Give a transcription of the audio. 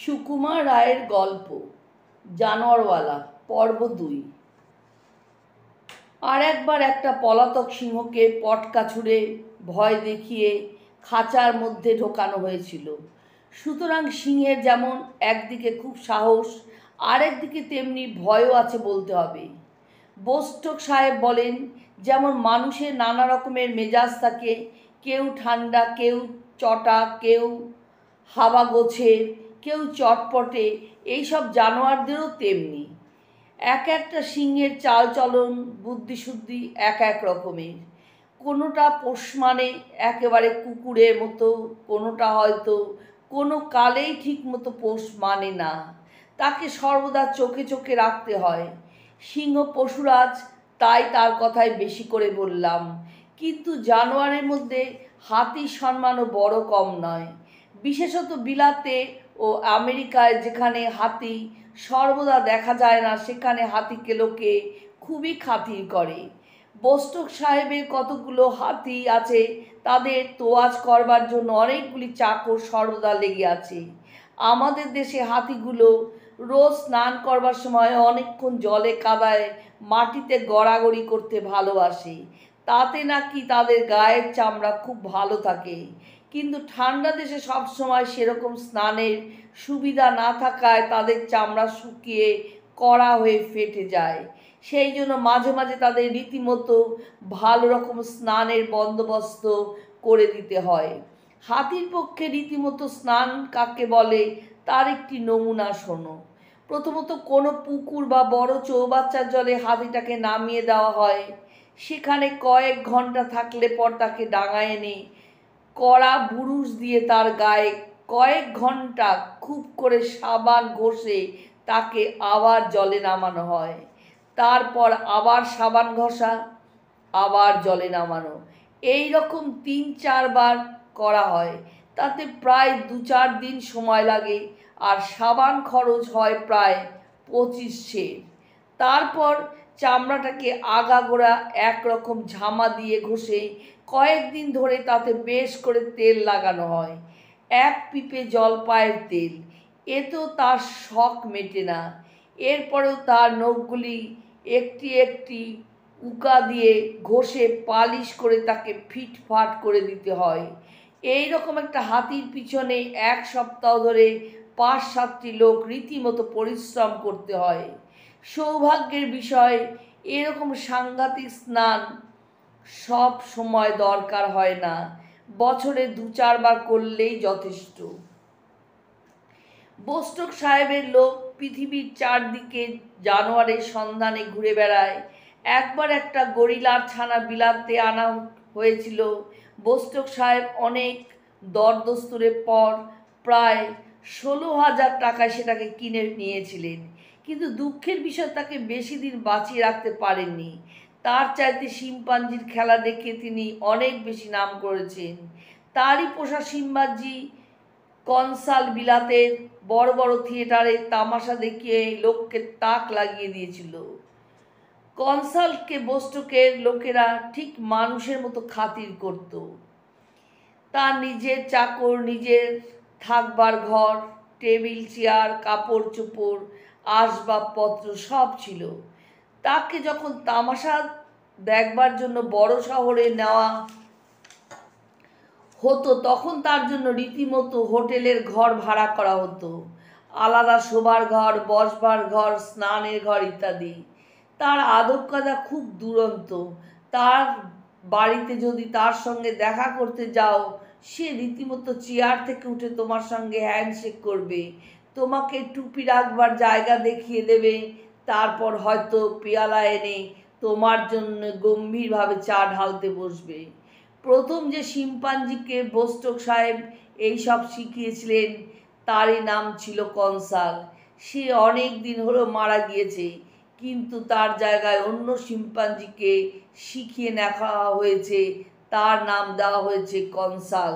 সুকুমার রায়ের গল্প জানোয়ারওয়ালা পর্ব ২। আর একবার একটা পলাতক সিংহকে পটকা ছুঁড়ে ভয় দেখিয়ে খাঁচার মধ্যে ঢোকানো হয়েছিল। সুতরাং সিংহের যেমন একদিকে খুব সাহস, আরেকদিকে তেমনি ভয়ও আছে বলতে হবে। বোস্টক সাহেব বলেন, যেমন মানুষের নানা রকমের মেজাজ থাকে, কেউ ঠান্ডা, কেউ চটা, কেউ হাওয়া গোছের, কেউ চটপটে, এইসব জানোয়ারদেরও তেমনি। এক একটা সিংহের চালচলন বুদ্ধিশুদ্ধি এক এক রকমের। কোনোটা পোষ মানে একেবারে কুকুরের মতো, কোনোটা হয়তো কোনো কালেই ঠিক মতো পোষ মানে না, তাকে সর্বদা চোখে চোখে রাখতে হয়। সিংহ পশুরাজ, তাই তার কথাই বেশি করে বললাম। কিন্তু জানোয়ারের মধ্যে হাতির সম্মানও বড় কম নয়, বিশেষত বিলাতে ও আমেরিকায় যেখানে হাতি সর্বদা দেখা যায় না, সেখানে হাতিকে লোকে খুবই খাতির করে। বোস্টক সাহেবের কতগুলো হাতি আছে, তাদের তোয়াজ করবার জন্য অনেকগুলি চাকর সর্বদা লেগে আছে। আমাদের দেশে হাতিগুলো রোজ স্নান করবার সময় অনেকক্ষণ জলে কাদায় মাটিতে গড়াগড়ি করতে ভালোবাসে, তাতে নাকি তাদের গায়ের চামড়া খুব ভালো থাকে। কিন্তু ঠান্ডা দেশে সবসময় সেরকম স্নানের সুবিধা না থাকায় তাদের চামড়া শুকিয়ে কড়া হয়ে ফেটে যায়। সেই জন্য মাঝে মাঝে তাদের রীতিমতো ভালো রকম স্নানের বন্দোবস্ত করে দিতে হয়। হাতির পক্ষে রীতিমতো স্নান কাকে বলে তার একটি নমুনা শোনো। প্রথমত কোনো পুকুর বা বড় চৌবাচ্চার জলে হাতিটাকে নামিয়ে দেওয়া হয়। সেখানে কয়েক ঘন্টা থাকলে পর তাকে ডাঙায় এনে কড়া বুরুশ দিয়ে তার গায়ে কয়েক ঘন্টা খুব করে সাবান ঘষে তাকে আবার জলে নামানো হয়। তারপর আবার সাবান ঘষা, আবার জলে নামানো, এই রকম ৩-৪ বার করা হয়। তাতে প্রায় ২-৪ দিন সময় লাগে, আর সাবান খরচ হয় প্রায় ২৫ সের। তারপর চামড়াটাকে আগাগোড়া একরকম ঝামা দিয়ে ঘষে কয়েকদিন ধরে তাতে বেশ করে তেল লাগানো হয়, এক পিপে জলপাইয়ের তেল। এতেও তার শখ মেটে না। এরপরেও তার নখগুলি একটি একটি উকা দিয়ে ঘষে পালিশ করে তাকে ফিটফাট করে দিতে হয়। এই রকম একটা হাতির পিছনে ১ সপ্তাহ ধরে ৫-৭টি লোক রীতিমতো পরিশ্রম করতে হয়। সৌভাগ্যের বিষয়, এরকম সাংঘাতিক স্নান সব সময় দরকার হয় না, বছরে ২-৪ বার করলেই যথেষ্ট। বোস্টক সাহেবের লোক পৃথিবীর চারদিকে জানোয়ারের সন্ধানে ঘুরে বেড়ায়। একবার একটা গরিলার ছানা বিলাতে আনা হয়েছিল। বোস্টক সাহেব অনেক দরদস্তুরের পর প্রায় ১৬,০০০ টাকায় সেটাকে কিনে নিয়েছিলেন। কিন্তু দুঃখের বিষয়, তাকে বেশি দিন বাঁচিয়ে রাখতে পারেননি। তার চাইতে শিম্পাঞ্জির খেলা দেখে তিনি অনেক বেশি নাম করেছেন। তারই পোষা শিম্পাঞ্জি কনসাল বিলাতের বড় বড় থিয়েটারে তামাশা দেখিয়ে লোককে তাক লাগিয়ে দিয়েছিল। কনসালকে বোস্টকের লোকেরা ঠিক মানুষের মতো খাতির করত। তার নিজের চাকর, নিজের থাকবার ঘর, টেবিল চেয়ার, কাপড় চোপড়, আসবাবপত্র সব ছিল। তাকে যখন তামাশা দেখবার জন্য বড় শহরে নেওয়া হতো, তখন তার জন্য রীতিমতো হোটেলের ঘর ভাড়া করা হতো, আলাদা শোবার ঘর, বসবার ঘর, স্নানের ঘর ইত্যাদি। তার আদব কায়দা খুব দুরন্ত। তার বাড়িতে যদি তার সঙ্গে দেখা করতে যাও, সে রীতিমতো চেয়ার থেকে উঠে তোমার সঙ্গে হ্যান্ডশেক করবে, তোমাকে টুপি রাখবার জায়গা দেখিয়ে দেবে, তারপর হয়তো পেয়ালা এনে তোমার জন্য গম্ভীরভাবে চা ঢালতে বসবে। প্রথম যে শিম্পাঞ্জিকে বোস্টক সাহেব এইসব শিখিয়েছিলেন, তারই নাম ছিল কনসাল। সে অনেক দিন হলো মারা গিয়েছে, কিন্তু তার জায়গায় অন্য শিম্পাঞ্জিকে শিখিয়ে নেওয়া হয়েছে, তার নাম দেওয়া হয়েছে কনসাল।